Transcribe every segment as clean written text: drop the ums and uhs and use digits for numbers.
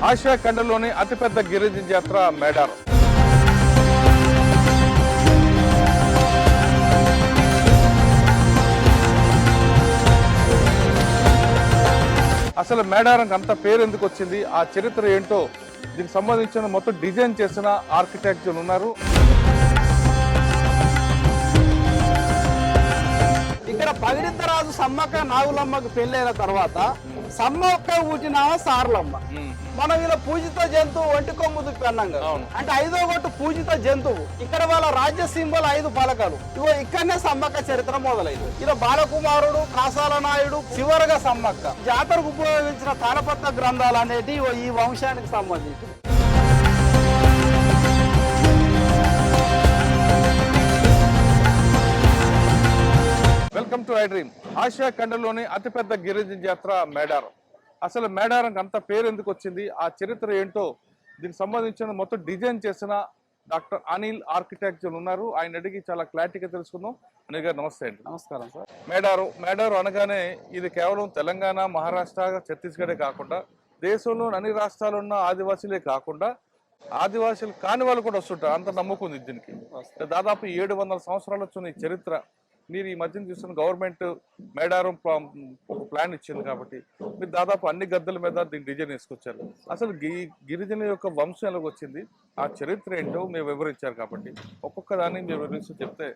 Asia ఖండంలోని అతిపెద్ద గిరిజన జాతర మేడారం. అసలు మేడారంకి అంత పేరు ఎందుకు వచ్చింది, ఆ చరిత్ర ఏంటో దీనికి సంబంధించిన మొత్తం డిజైన్ చేసిన ఆర్కిటెక్చర్ ఉన్నారు. ఇక్కడ పగిడిద్దరాజు సమ్మక్క నాగులమ్మకు పెళ్ళైన తర్వాత సమ్మక్క ఊటిన సార్లమ్మ. మనం ఇలా పూజిత జంతువు ఒంటి కొమ్ము దుప్పి అన్నాం కదా, అంటే 5వ గొట్టు పూజిత జంతువు. ఇక్కడ వాళ్ళ రాజ్య సింబల్ 5 పలకలు. ఇగో ఇక్కడనే సమ్మక్క చరిత్ర మొదలైంది. ఇలా బాలకుమారుడు, కాసాల నాయుడు, చివరగా సమ్మక్క. జాతరకు ఉపయోగించిన తాళపత్ర గ్రంథాలు అనేటి ఈ వంశానికి సంబంధించి. Welcome to iDream. Asia ఖండంలోని అతిపెద్ద గిరిజన జాతర మేడారం. అసలు మేడారంకి అంత పేరు ఎందుకు వచ్చింది, ఆ చరిత్ర ఏంటో దీనికి సంబంధించిన మొత్తం డిజైన్ చేసిన డాక్టర్ అనిల్ ఆర్కిటెక్చర్ ఉన్నారు. ఆయన అడిగి చాలా క్లారిటీగా తెలుసుకుందాం. అనిల్ గారు నమస్తే అండి. నమస్కారం సార్. మేడారం అనగానే ఇది కేవలం తెలంగాణ, మహారాష్ట్ర, ఛత్తీస్గఢే కాకుండా దేశంలోని అన్ని రాష్ట్రాలు ఉన్న ఆదివాసీలే కాకుండా ఆదివాసీలు కాని వాళ్ళు కూడా వస్తుంటారు. అంత నమ్మకం ఉంది దీనికి. దాదాపు 700 సంవత్సరాలు వచ్చిన ఈ చరిత్ర. మీరు ఈ మధ్యన చూస్తున్న గవర్నమెంట్ మేడారం ఒక ప్లాన్ ఇచ్చింది కాబట్టి మీరు దాదాపు అన్ని గద్దెల మీద దీన్ని డిజైన్ వేసుకొచ్చారు. అసలు గిరిజన యొక్క వంశం ఎలాగ వచ్చింది, ఆ చరిత్ర ఏంటో మీరు వివరించారు కాబట్టి ఒక్కొక్క దాన్ని మీరు వివరిస్తూ చెప్తే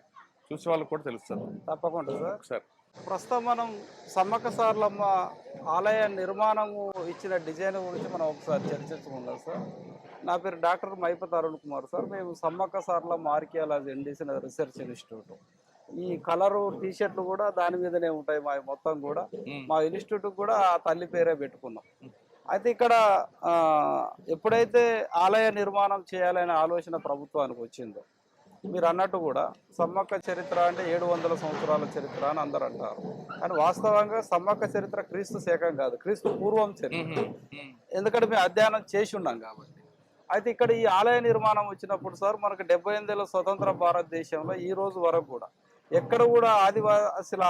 చూసే వాళ్ళకి కూడా తెలుస్తుంది. తప్పకుండా సార్. సార్, ప్రస్తుతం మనం సమ్మక్క సార్లమ్మ ఆలయ నిర్మాణము ఇచ్చిన డిజైన్ గురించి మనం ఒకసారి చర్చించుకుందాం సార్. నా పేరు డాక్టర్ మైపతి అరుణ్ కుమార్ సార్. మేము Sammakka Sarlamma archaeology Indian research institute. ఈ కలరు టీషర్ట్లు కూడా దాని మీదనే ఉంటాయి. మా మొత్తం కూడా మా ఇన్స్టిట్యూట్ కూడా ఆ తల్లి పేరే పెట్టుకున్నాం. అయితే ఇక్కడ ఎప్పుడైతే ఆలయ నిర్మాణం చేయాలనే ఆలోచన ప్రభుత్వానికి వచ్చిందో, మీరు అన్నట్టు కూడా సమ్మక్క చరిత్ర అంటే 700 సంవత్సరాల చరిత్ర అని అందరు అంటారు. కానీ వాస్తవంగా సమ్మక్క చరిత్ర క్రీస్తు శకం కాదు, క్రీస్తు పూర్వం చరిత్ర. ఎందుకంటే మేము అధ్యయనం చేసి ఉన్నాం కాబట్టి. అయితే ఇక్కడ ఈ ఆలయ నిర్మాణం వచ్చినప్పుడు సార్ మనకు 78 ఏళ్ళ స్వతంత్ర భారతదేశంలో ఈ రోజు వరకు కూడా ఎక్కడ కూడా ఆదివాసుల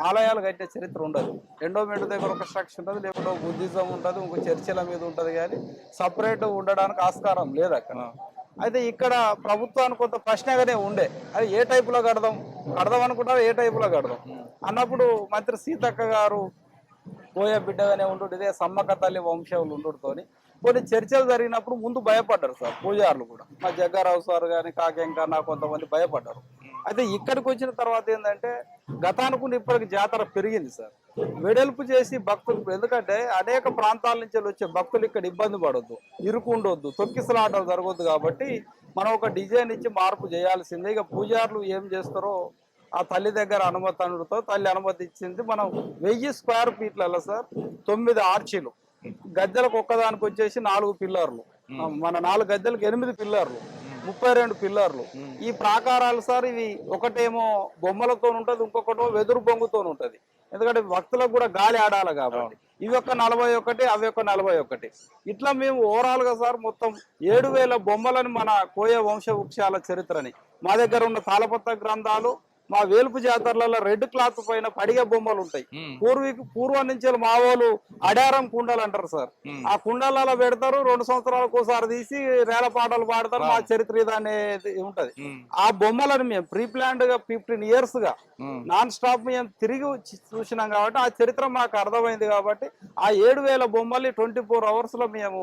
ఆలయాలు కట్టే చరిత్ర ఉండదు. ఎండోమెంట్ దగ్గర ఒక స్ట్రక్చర్ ఉంటుంది, లేకపోతే బుద్ధిజం ఉంటుంది, ఇంకో చర్చిల మీద ఉంటుంది, కానీ సపరేట్ ఉండడానికి ఆస్కారం లేదు అక్కడ. అయితే ఇక్కడ ప్రభుత్వానికి కొంత ప్రశ్నగానే ఉండే, అది ఏ టైపులో కడదాం అనుకుంటారు, ఏ టైపులో కడదాం అన్నప్పుడు మంత్రి సీతక్క గారు పోయే బిడ్డగానే ఉండు, ఇదే సమ్మక్క తల్లి వంశంలో ఉండుతోని కొన్ని చర్చలు జరిగినప్పుడు ముందు భయపడ్డారు సార్ పూజారులు కూడా. మా జగ్గారావు సార్ కానీ కాకెంకా నా కొంతమంది భయపడ్డారు. అయితే ఇక్కడికి వచ్చిన తర్వాత ఏంటంటే గతానికి ఇప్పటికి జాతర పెరిగింది సార్. వెడల్పు చేసి భక్తులు, ఎందుకంటే అనేక ప్రాంతాల నుంచి వచ్చే భక్తులు ఇక్కడ ఇబ్బంది పడొద్దు, ఇరుకు ఉండొద్దు, తొక్కిసలాటలు జరగొద్దు. కాబట్టి మనం ఒక డిజైన్ ఇచ్చి మార్పు చేయాల్సిందే. ఇక పూజారులు ఏం చేస్తారో ఆ తల్లి దగ్గర అనుమతి అనుడితో తల్లి అనుమతి ఇచ్చింది. మనం 1000 స్క్వేర్ ఫీట్లలో సార్ 9 ఆర్చీలు, గద్దెలకు ఒక్కదానికి వచ్చేసి 4 పిల్లర్లు, మన 4 గద్దెలకు 8 పిల్లర్లు, 32 పిల్లర్లు. ఈ ప్రాకారాలు సార్ ఇవి ఒకటేమో బొమ్మలతో ఉంటది, ఇంకొకటో వెదురు బొంగుతో ఉంటది. ఎందుకంటే భక్తులకు కూడా గాలి ఆడాలి కాబట్టి. ఇవి ఒక 41, అవి ఒక 41. ఇట్లా మేము ఓవరాల్ గా సార్ మొత్తం 7000 బొమ్మలని మన కోయ వంశవృక్షాల చరిత్రని, మా దగ్గర ఉన్న తాళపత్ర గ్రంథాలు, మా వేలుపు జాతరలలో రెడ్ క్లాత్ పైన పడిగే బొమ్మలు ఉంటాయి. పూర్వం నుంచి మా వాళ్ళు అడారం కుండలు అంటారు సార్. ఆ కుండలలో పెడతారు, 2 సంవత్సరాలకు ఒకసారి తీసి రేల పాటలు పాడతారు. మా చరిత్ర ఇది అనేది ఉంటది. ఆ బొమ్మలను మేము ప్రీ ప్లాన్డ్ గా 15 years గా నాన్ స్టాప్ మేము తిరిగి చూసినాం కాబట్టి ఆ చరిత్ర మాకు అర్థమైంది. కాబట్టి ఆ 7000 బొమ్మల్ని 24 hours లో మేము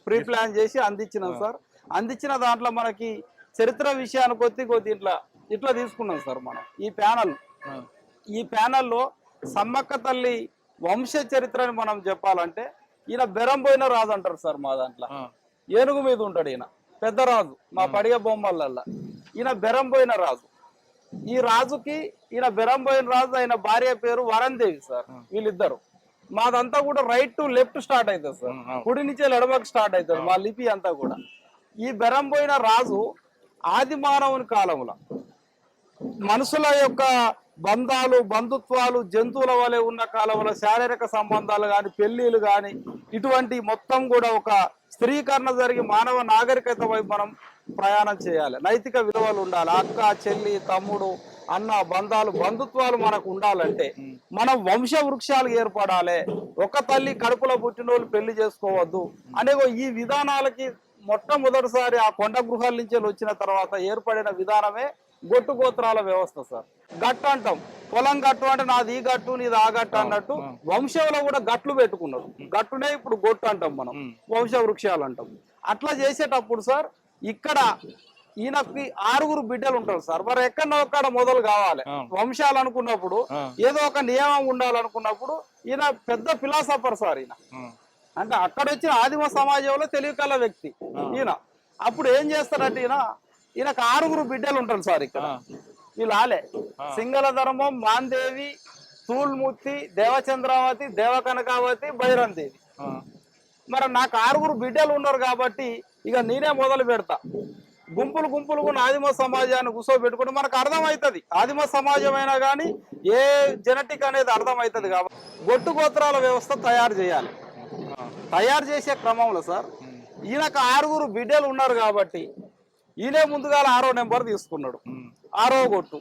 ప్రీ ప్లాన్ చేసి అందించినాం సార్. అందించిన దాంట్లో మనకి చరిత్ర విషయానికి కొద్ది ఇట్లా తీసుకున్నాం సార్. మనం ఈ ప్యానల్లో సమ్మక్క తల్లి వంశ చరిత్రని మనం చెప్పాలంటే ఈయన బెరంబోయిన రాజు అంటారు సార్. మా దాంట్లో ఏనుగు మీద ఉంటాడు ఈయన, పెద్ద రాజు. మా పడిగ బొమ్మలల్లా ఈయన బెరంబోయిన రాజు. ఈ రాజుకి ఈయన బెరంబోయిన రాజు, ఆయన భార్య పేరు వరందేవి సార్. వీళ్ళిద్దరు. మాదంతా కూడా రైట్ టు లెఫ్ట్ స్టార్ట్ అవుతుంది సార్, కుడి నుంచి ఎడమకు స్టార్ట్ అవుతుంది మా లిపి అంతా కూడా. ఈ బెరంబోయిన రాజు ఆది మానవుని కాలంలో మనుషుల యొక్క బంధాలు, బంధుత్వాలు జంతువుల వలె ఉన్న కాలంలో శారీరక సంబంధాలు కానీ, పెళ్లిళ్ళు కానీ, ఇటువంటి మొత్తం కూడా ఒక స్త్రీకరణ జరిగి మానవ నాగరికత వైపు మనం ప్రయాణం చేయాలి. నైతిక విలువలు ఉండాలి. అక్క, చెల్లి, తమ్ముడు, అన్న బంధాలు బంధుత్వాలు మనకు ఉండాలంటే మనం వంశ వృక్షాలు ఏర్పడాలి. ఒక తల్లి కడుపులో పుట్టిన వాళ్ళు పెళ్లి చేసుకోవద్దు అనే ఈ విధానాలకి మొట్టమొదటిసారి ఆ కొండ గృహాల నుంచి వచ్చిన తర్వాత ఏర్పడిన విధానమే గొట్టు గోత్రాల వ్యవస్థ సార్. గట్టు అంటాం, పొలం గట్టు అంటే నాది ఈ గట్టు నీది ఆ గట్టు అన్నట్టు వంశంలో కూడా గట్లు పెట్టుకున్నారు. గట్టునే ఇప్పుడు గొట్టు అంటాం, మనం వంశ వృక్షాలు అంటాం. అట్లా చేసేటప్పుడు సార్ ఇక్కడ ఈయనకి 6 బిడ్డలు ఉంటారు సార్. మరి ఎక్కడో ఒక్కడ మొదలు కావాలి వంశాలు అనుకున్నప్పుడు, ఏదో ఒక నియమం ఉండాలనుకున్నప్పుడు ఈయన పెద్ద ఫిలాసఫర్ సార్. ఈయన అంటే అక్కడ వచ్చిన ఆదిమ సమాజంలో తెలివికల వ్యక్తి ఈయన. అప్పుడు ఏం చేస్తారంటే ఈయనకు 6 బిడ్డలు ఉంటారు సార్. ఇక్కడ వీళ్ళు ఆలే సింగళ ధర్మం, మాందేవి, తూల్మూర్తి, దేవచంద్రావతి, దేవకనకావతి, భైరందేవి. మరి నాకు 6 బిడ్డలు ఉన్నారు కాబట్టి ఇక నేనే మొదలు పెడతా. గుంపులు గుంపులుగా ఆదిమ సమాజాన్ని కూర్చోబెట్టుకుంటే మనకు అర్థమవుతుంది. ఆదిమ సమాజం అయినా కానీ ఏ జెనెటిక్ అనేది అర్థమవుతుంది. కాబట్టి గొట్టు గోత్రాల వ్యవస్థ తయారు చేయాలి. తయారు చేసే క్రమంలో సార్ ఈయనకు 6 బిడ్డలు ఉన్నారు కాబట్టి ఈయనే ముందుగా 6వ నెంబర్ తీసుకున్నాడు. 6వ గొట్టు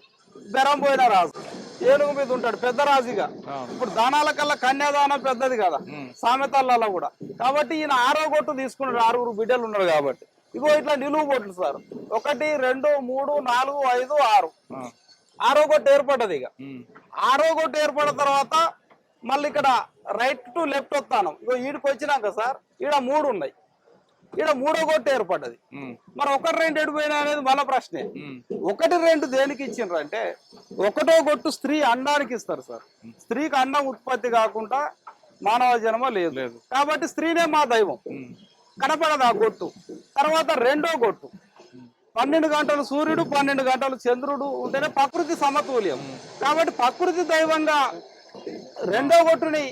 బెరంపోయిన రాజు ఏనుగు మీద ఉంటాడు, పెద్ద రాజుగా. ఇప్పుడు దానాల కల్లా కన్యాదానం పెద్దది కదా సామెతలలో కూడా. కాబట్టి ఈయన 6వ గొట్టు తీసుకున్నాడు. 6 బిడ్డలు ఉన్నారు కాబట్టి ఇగో ఇట్లా నిలువు గొట్లు సార్. 1 2 3 4 5 6. 6వ గొట్టు ఏర్పడ్డది. ఇక 6వ గొట్టు ఏర్పడిన తర్వాత మళ్ళీ ఇక్కడ రైట్ టు లెఫ్ట్ వస్తాను. ఇగో ఈడికి వచ్చినాక సార్ ఈడ 3 ఉన్నాయి. ఈడ 3వ గొట్టు ఏర్పడ్డది. మరి 1 2 ఎడిపోయినా అనేది మళ్ళా ప్రశ్నే. 1 2 దేనికి ఇచ్చిండ్రు అంటే 1వ గొట్టు స్త్రీ అండానికి ఇస్తారు సార్. స్త్రీకి అన్నం ఉత్పత్తి కాకుండా మానవ జన్మ లేదు కాబట్టి స్త్రీనే మా దైవం, కనపడదు ఆ గొట్టు. తర్వాత 2వ గొట్టు 12 గంటలు సూర్యుడు 12 గంటలు చంద్రుడు ఉంటేనే ప్రకృతి సమతుల్యం. కాబట్టి ప్రకృతి దైవంగా 2వ గొట్టుని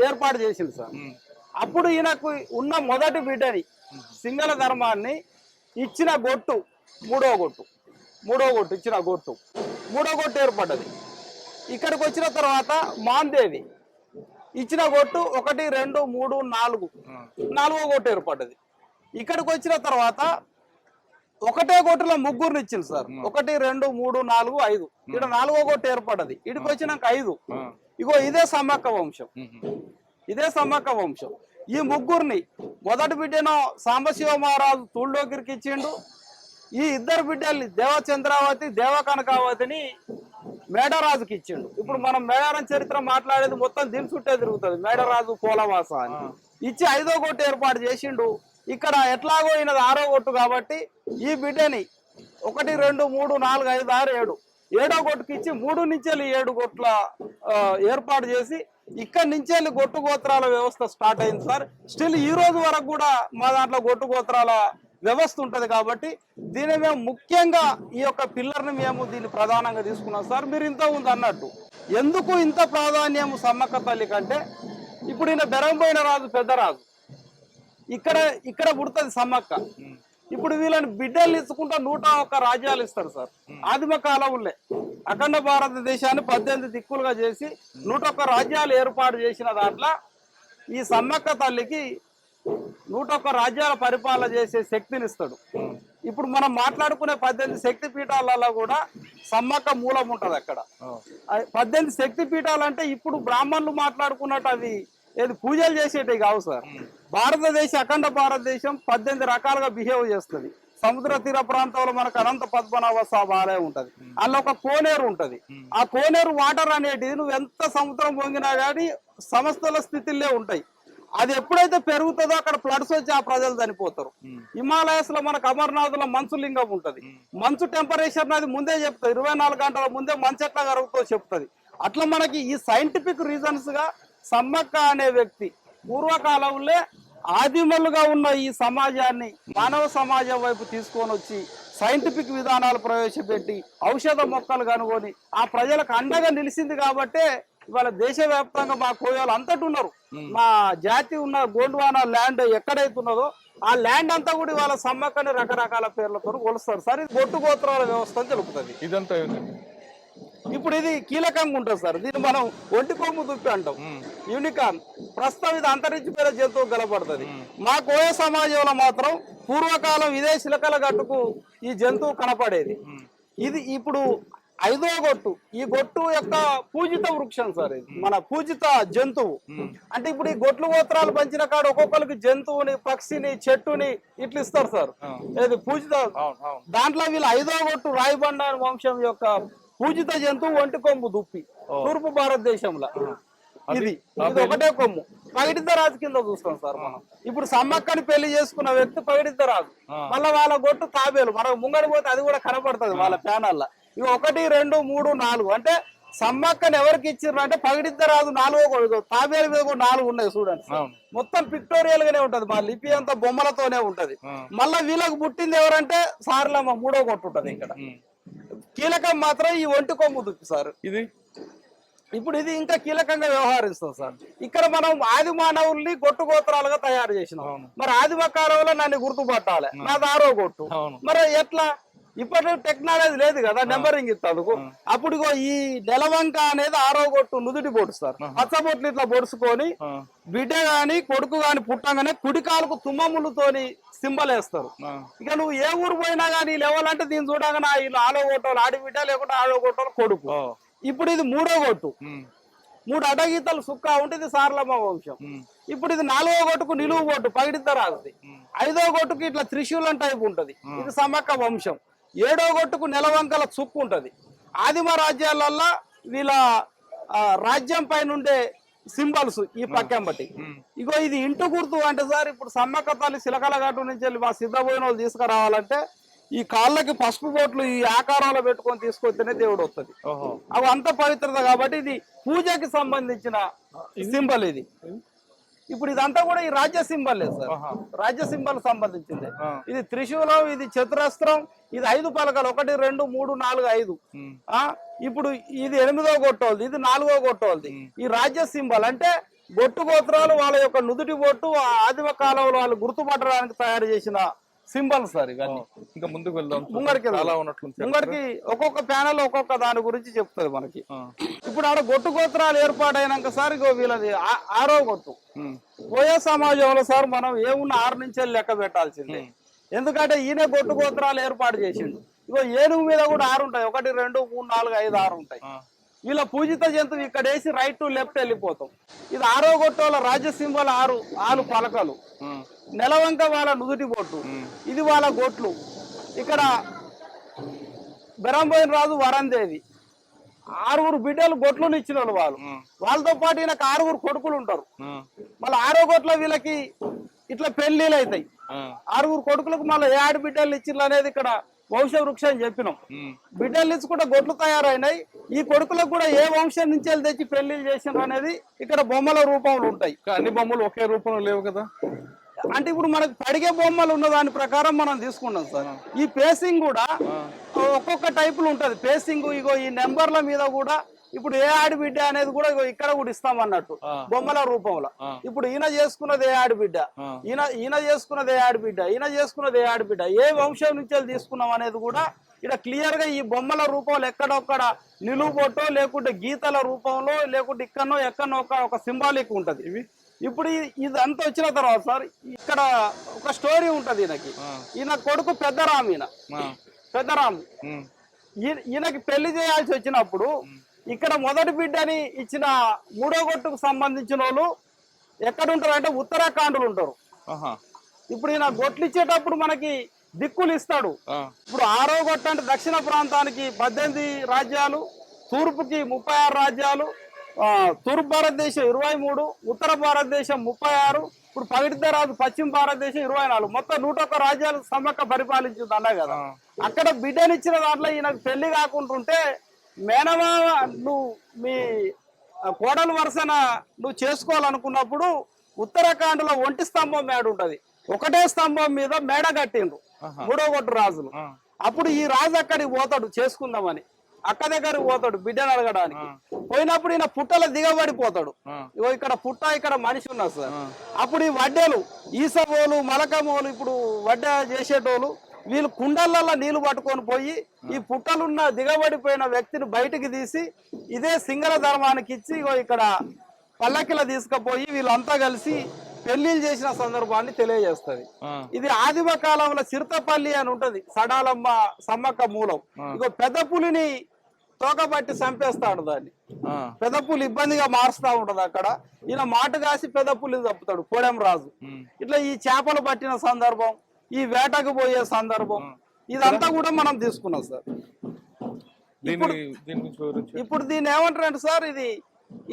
ఏర్పాటు చేసింది సార్. అప్పుడు ఈయనకు ఉన్న మొదటి బిడ్డని సింగళ ధర్మాన్ని ఇచ్చిన గొట్టు 3వ గొట్టు. 3వ గొట్టు ఇచ్చిన గొట్టు 3వ గొట్టు ఏర్పడ్డది. ఇక్కడికి వచ్చిన తర్వాత మాందేవి ఇచ్చిన గొట్టు 1 2 3 4. 4వ గొట్టు ఏర్పడ్డది. ఇక్కడికి వచ్చిన తర్వాత 1వ గొట్టులో 3 ఇచ్చింది సార్. 1 2 3 4 5. ఇక్కడ 4వ గొట్టు ఏర్పడ్డది. ఇక్కడికి వచ్చినాక 5. ఇగో ఇదే సమ్మక్క వంశం. ఇదే సమ్మక్క వంశం. ఈ 3 మొదటి బిడ్డను సాంబశివ మహారాజు తూళ్ళోకిరికి ఇచ్చిండు. ఈ 2 బిడ్డల్ని దేవచంద్రావతి, దేవకనకావతిని మేడరాజుకి ఇచ్చిండు. ఇప్పుడు మనం మేడారం చరిత్ర మాట్లాడేది మొత్తం దీని చుట్టే తిరుగుతుంది. మేడరాజు పోలవాస అని ఇచ్చి 5వ గొట్టు ఏర్పాటు చేసిండు. ఇక్కడ ఎట్లాగో ఈయనది 6వ గొట్టు కాబట్టి ఈ బిడ్డని 1 2 3 4 5 6 7 7వ గొట్టుకి ఇచ్చి 3 నుంచి 7 గొట్ల ఏర్పాటు చేసి ఇక్కడి నుంచి గొట్టు గోత్రాల వ్యవస్థ స్టార్ట్ అయింది సార్. స్టిల్ ఈ రోజు వరకు కూడా మా దాంట్లో గొట్టు గోత్రాల వ్యవస్థ ఉంటది. కాబట్టి దీన్ని మేము ముఖ్యంగా ఈ యొక్క పిల్లర్ని మేము దీన్ని ప్రధానంగా తీసుకున్నాం సార్. మీరు ఇంత ఉంది అన్నట్టు ఎందుకు ఇంత ప్రాధాన్యం సమ్మక్క తల్లి కంటే, ఇప్పుడు ఈయన బెరంపోయిన రాజు పెద్ద రాజు, ఇక్కడ పుడుతుంది సమ్మక్క. ఇప్పుడు వీళ్ళని బిడ్డలు ఇచ్చుకుంటా 101 రాజ్యాలు ఇస్తారు సార్. ఆదిమ కాలంలో అఖండ భారతదేశాన్ని 18 దిక్కులుగా చేసి 101 రాజ్యాలు ఏర్పాటు చేసిన దాంట్లో ఈ సమ్మక్క తల్లికి 101 రాజ్యాల పరిపాలన చేసే శక్తిని ఇస్తాడు. ఇప్పుడు మనం మాట్లాడుకునే 18 శక్తి పీఠాలలో కూడా సమ్మక్క మూలం ఉంటది. అక్కడ 18 శక్తి పీఠాలు అంటే ఇప్పుడు బ్రాహ్మణులు మాట్లాడుకున్నట్టు అవి ఏది పూజలు చేసేటివి కావు సార్. భారతదేశం అఖండ భారతదేశం 18 రకాలుగా బిహేవ్ చేస్తుంది. సముద్ర తీర ప్రాంతంలో మనకు అనంత పద్మనాభ స్వామి ఆలయం ఉంటది. అందులో ఒక కోనేరు ఉంటది. ఆ కోనేరు వాటర్ అనేటిది నువ్వు ఎంత సముద్రం పొంగినా కానీ సమస్తల స్థితిలో ఉంటాయి. అది ఎప్పుడైతే పెరుగుతుందో అక్కడ ఫ్లడ్స్ వచ్చి ఆ ప్రజలు చనిపోతారు. హిమాలయస్ లో మనకు అమర్నాథ్ లో మంచు లింగం ఉంటది. మంచు టెంపరేచర్ అది ముందే చెప్తుంది. 24 గంటల ముందే మంచు ఎట్లా కరుగుతుందో చెప్తుంది. అట్లా మనకి ఈ సైంటిఫిక్ రీజన్స్ గా సమ్మక్క అనే వ్యక్తి పూర్వకాలంలో ఆదిమలుగా ఉన్న ఈ సమాజాన్ని మానవ సమాజం వైపు తీసుకొని వచ్చి సైంటిఫిక్ విధానాలు ప్రవేశపెట్టి ఔషధ మొక్కలు కనుగొని ఆ ప్రజలకు అండగా నిలిచింది. కాబట్టే ఇవాళ దేశవ్యాప్తంగా మా కోయాలు అంతటి ఉన్నారు. మా జాతి ఉన్న గోండ్వానా ల్యాండ్ ఎక్కడైతే ఉన్నదో ఆ ల్యాండ్ అంతా కూడా ఇవాళ సమ్మక్కని రకరకాల పేర్లతో కొలుస్తారు సార్. ఇది గొట్టు గోత్రాల వ్యవస్థ అని తెలుపుతుంది. ఇదంతా ఇప్పుడు ఇది కీలకంగా ఉంటుంది సార్. దీన్ని మనం ఒంటి కొమ్ము దుప్పి అంటాం, యూనికార్న్. ప్రస్తుతం ఇది అంతరించిపోయిన జంతువు కనపడుతుంది. మా కోయ సమాజంలో మాత్రం పూర్వకాలం ఇదే శిలకల గట్టుకు ఈ జంతువు కనపడేది. ఇది ఇప్పుడు 5వ గొట్టు. ఈ గొట్టు యొక్క పూజిత వృక్షం సార్ ఇది, మన పూజిత జంతువు. అంటే ఇప్పుడు ఈ గొట్లు గోత్రాలు పంచిన కాడ ఒక్కొక్కరికి జంతువుని, పక్షిని, చెట్టుని ఇట్లా ఇస్తారు సార్. ఏది పూజిత, దాంట్లో వీళ్ళు 5వ గొట్టు రాయబండ వంశం యొక్క పూజిత జంతువు ఒంటి కొమ్ము దుప్పి, తూర్పు భారతదేశంలో ఇది ఒకటే కొమ్ము. పగిడిద్ద రాజు కింద చూస్తాం సార్ మనం. ఇప్పుడు సమ్మక్కని పెళ్లి చేసుకున్న వ్యక్తి పగిడిద్ద రాజు, మళ్ళీ వాళ్ళ గొట్టు తాబేలు. మనకు ముంగడి పోతే అది కూడా కనపడుతుంది వాళ్ళ ప్యానల్లో. ఇవి 1, 2, 3, 4 అంటే సమ్మక్కని ఎవరికి ఇచ్చిర్రు అంటే పగిడిద్ద రాజు 4వ, తాబేలు మీద కూడా 4 ఉన్నాయి చూడండి. మొత్తం పిక్టోరియల్ గానే ఉంటది, మా లిపి అంతా బొమ్మలతోనే ఉంటది. మళ్ళా వీళ్ళకి పుట్టింది ఎవరంటే సార్లమ్మ 3వ గొట్టు ఉంటది. ఇక్కడ కీలకం మాత్రం ఈ ఒంటి కొమ్ము దుప్పి సార్. ఇది ఇప్పుడు ఇది ఇంకా కీలకంగా వ్యవహరిస్తాం సార్. ఇక్కడ మనం ఆది మానవుల్ని గొట్టు గోత్రాలుగా తయారు చేసినాం. మరి ఆదిమ కాలంలో నన్ను గుర్తుపట్టాలి, నాది 6వ గొట్టు. మరి ఎట్లా? ఇప్పట్లో టెక్నాలజీ లేదు కదా, నెంబరింగ్ ఇస్తాను. అప్పుడు ఈ నెలవంక అనేది 6వ గొట్టు నుదుటి పొడుస్తారు. పచ్చబొట్లు ఇట్లా పొడుచుకొని బిడ్డ గాని కొడుకు గాని పుట్టంగానే కుడికాలకు తుమ్మములతోని సింబల్ వేస్తారు. ఇక నువ్వు ఏ ఊరు పోయినా గానీ లేవాలంటే దీన్ని చూడగానే వీళ్ళు 6వ గొట్టలు ఆడి బిడ్డ, లేకుంటే 6వ గొట్టలు కొడుకు. ఇప్పుడు ఇది 3వ గొట్టు, 3 అడ్డగీతలు సుక్క ఉంటుంది సార్లమ్మ వంశం. ఇప్పుడు ఇది 4వ గొట్టుకు నిలువు గొట్టు పగిడిద్ద రాజుది. 5వ గొట్టుకు ఇట్లా త్రిశూలం టైప్ ఉంటది, ఇది సమ్మక్క వంశం. 7వ గొట్టుకు నెలవంకల చుక్కు ఉంటది. ఆదిమ రాజ్యాలల్లో వీళ్ళ రాజ్యం పైన ఉండే సింబల్స్ ఈ పక్కం బట్టి. ఇగో ఇది ఇంటు గుర్తు అంటే సార్, ఇప్పుడు సమ్మక్క తల్లి సిలకల గట్టు నుంచి వెళ్ళి మా సిద్ధపోయిన వాళ్ళు తీసుకురావాలంటే ఈ కాళ్ళకి పసుపు బొట్లు ఈ ఆకారంలో పెట్టుకొని తీసుకొస్తేనే దేవుడు వస్తుంది. అవి అంత పవిత్రత కాబట్టి ఇది పూజకి సంబంధించిన సింబల్ ఇది. ఇప్పుడు ఇదంతా కూడా ఈ రాజ్య సింబల్ లేదు సార్, రాజ్య సింబల్ సంబంధించింది. ఇది త్రిశూలం, ఇది చతురస్త్రం, ఇది 5 పలకలు 1, 2, 3, 4, 5. ఇప్పుడు ఇది 8వ గొట్టోల్ది, ఇది 4వ గొట్టోల్ది. ఈ రాజ్య సింబల్ అంటే గొట్టు గోత్రాలు వాళ్ళ యొక్క నుదుటి బొట్టు ఆదిమ కాలంలో వాళ్ళు గుర్తుపట్టడానికి తయారు చేసిన సింబల్ సార్. ఇవన్నీ ఇంకా ముందుకు వెళ్దాం. ముంగడికి ఒక్కొక్క ప్యానల్ ఒక్కొక్క దాని గురించి చెప్తుంది మనకి. ఇప్పుడు ఆడ గొట్టు గోత్రాలు ఏర్పాటైనాక సార్ ఇగో వీళ్ళది 6వ గొట్టు. పోయే సమాజంలో సార్ మనం ఏమున్న 6 నుంచి లెక్క పెట్టాల్సిందే. ఎందుకంటే ఈయన గొట్టు గోత్రాలు ఏర్పాటు చేసిండు. ఇగో ఏనుగు మీద కూడా 6 ఉంటాయి, 1, 2, 3, 4, 5, 6 ఉంటాయి. వీళ్ళ పూజిత జంతువు ఇక్కడ వేసి రైట్ టు లెఫ్ట్ వెళ్ళిపోతాం. ఇది 6వ గొట్టు వాళ్ళ రాజ్య సింబల్ 6 పలకలు. నెలవంక వాళ్ళ నుదుటి బొట్టు, ఇది వాళ్ళ గొట్లు. ఇక్కడ బెరంబోయిన రాజు వరందేవి 6 బిడ్డలు గొట్లను ఇచ్చిన వాళ్ళు. వాళ్ళతో పాటు ఈయనకు 6 కొడుకులు ఉంటారు. మళ్ళీ 6వ గొట్లో వీళ్ళకి ఇట్లా పెళ్లిళ్ళు అవుతాయి. 6 కొడుకులకు మళ్ళీ ఏ ఆడబిడ్డలు ఇచ్చిండ్రు అనేది ఇక్కడ వంశ వృక్షం చెప్పినాం. బిడ్డలు ఇచ్చుకుంటే గొడ్లు తయారైనాయి. ఈ కొడుకులకు కూడా ఏ వంశం నుంచి తెచ్చి పెళ్లిళ్ళు చేసిండ్రు అనేది ఇక్కడ బొమ్మల రూపంలో ఉంటాయి. అన్ని బొమ్మలు ఒకే రూపంలో లేవు కదా. అంటే ఇప్పుడు మనకు పడిగే బొమ్మలు ఉన్న దాని ప్రకారం మనం తీసుకున్నాం సార్. ఈ పేసింగ్ కూడా ఒక్కొక్క టైపులు ఉంటది పేసింగ్. ఇగో ఈ నెంబర్ల మీద కూడా ఇప్పుడు ఏ ఆడబిడ్డ అనేది కూడా ఇక్కడ కూడా ఇస్తాం అన్నట్టు బొమ్మల రూపంలో. ఇప్పుడు ఈయన చేసుకున్నది ఏ ఆడబిడ్డ, ఈయన చేసుకున్నది ఏ ఆడబిడ్డ, ఈయన చేసుకున్నది ఏ ఆడబిడ్డ, ఏ వంశం నుంచి తీసుకున్నాం అనేది కూడా ఇక్కడ క్లియర్ గా ఈ బొమ్మల రూపంలో ఎక్కడొక్కడ నిలువు బొట్టో లేకుంటే గీతల రూపంలో లేకుంటే ఎక్కడో ఒక సింబాలిక్ ఉంటది. ఇప్పుడు ఇదంతా వచ్చిన తర్వాత సార్ ఇక్కడ ఒక స్టోరీ ఉంటది. ఈయన కొడుకు పెద్దరాము, పెద్దరాము ఈయనకి పెళ్లి చేయాల్సి వచ్చినప్పుడు ఇక్కడ మొదటి బిడ్డని ఇచ్చిన 3వ గొట్టుకు సంబంధించిన వాళ్ళు ఎక్కడుంటారు అంటే ఉత్తరాఖండ్లు ఉంటారు. ఇప్పుడు ఈయన గొట్లు ఇచ్చేటప్పుడు మనకి దిక్కులు ఇస్తాడు. ఇప్పుడు 6వ గొట్టు అంటే దక్షిణ ప్రాంతానికి 18 రాజ్యాలు, తూర్పుకి 36 రాజ్యాలు, తూర్పు భారతదేశం 23, ఉత్తర భారతదేశం 36, ఇప్పుడు పగిడిద్ద రాజు పశ్చిమ భారతదేశం 24, మొత్తం 101 రాజ్యాలు సమ్మక్క పరిపాలించింది అన్నా కదా. అక్కడ బిడ్డనిచ్చిన దాంట్లో ఈయనకు పెళ్లి కాకుంటుంటే మేనమామ నువ్వు మీ కోడలు వరుసన నువ్వు చేసుకోవాలనుకున్నప్పుడు ఉత్తరాఖండ్ లో ఒంటి స్తంభం మేడ ఉంటది. ఒకటే స్తంభం మీద మేడ కట్టిండ్రు 3వ గొట్టు రాజులు. అప్పుడు ఈ రాజు అక్కడికి పోతాడు చేసుకుందామని, అక్క దగ్గరికి పోతాడు బిడ్డను అడగడానికి. పోయినప్పుడు ఈయన పుట్టలో దిగబడిపోతాడు. ఇగో ఇక్కడ పుట్ట, ఇక్కడ మనిషి ఉన్నారు సార్. అప్పుడు ఈ వడ్డేలు ఈసబోలు మలకమోలు ఇప్పుడు వడ్డ చేసేటోళ్ళు వీళ్ళు కుండలలో నీళ్లు పట్టుకొని పోయి ఈ పుట్టలున్న దిగబడిపోయిన వ్యక్తిని బయటికి తీసి ఇదే సింగల ధర్మానికి ఇచ్చి ఇక్కడ పల్లకిల తీసుకుపోయి వీళ్ళంతా కలిసి పెళ్లిళ్ళు చేసిన సందర్భాన్ని తెలియజేస్తుంది. ఇది ఆదిమ కాలంలో చిరుతపల్లి అని ఉంటది, సడాలమ్మ సమ్మక్క మూలం. ఇగో పెద్ద పులిని తోక పట్టి చంపేస్తాడు దాన్ని. ఆ, పెద్ద పులి ఇబ్బందిగా మారుస్తా ఉంటది అక్కడ. ఈయన మాట కాసి పెద్ద పులిని చంపుతాడు కోడెం రాజు. ఇట్లా ఈ చేపలు పట్టిన సందర్భం, ఈ వేటకు పోయే సందర్భం, ఇదంతా కూడా మనం తీసుకున్నాం సార్. ఇప్పుడు దీన్ని ఏమంటారంటే సార్, ఇది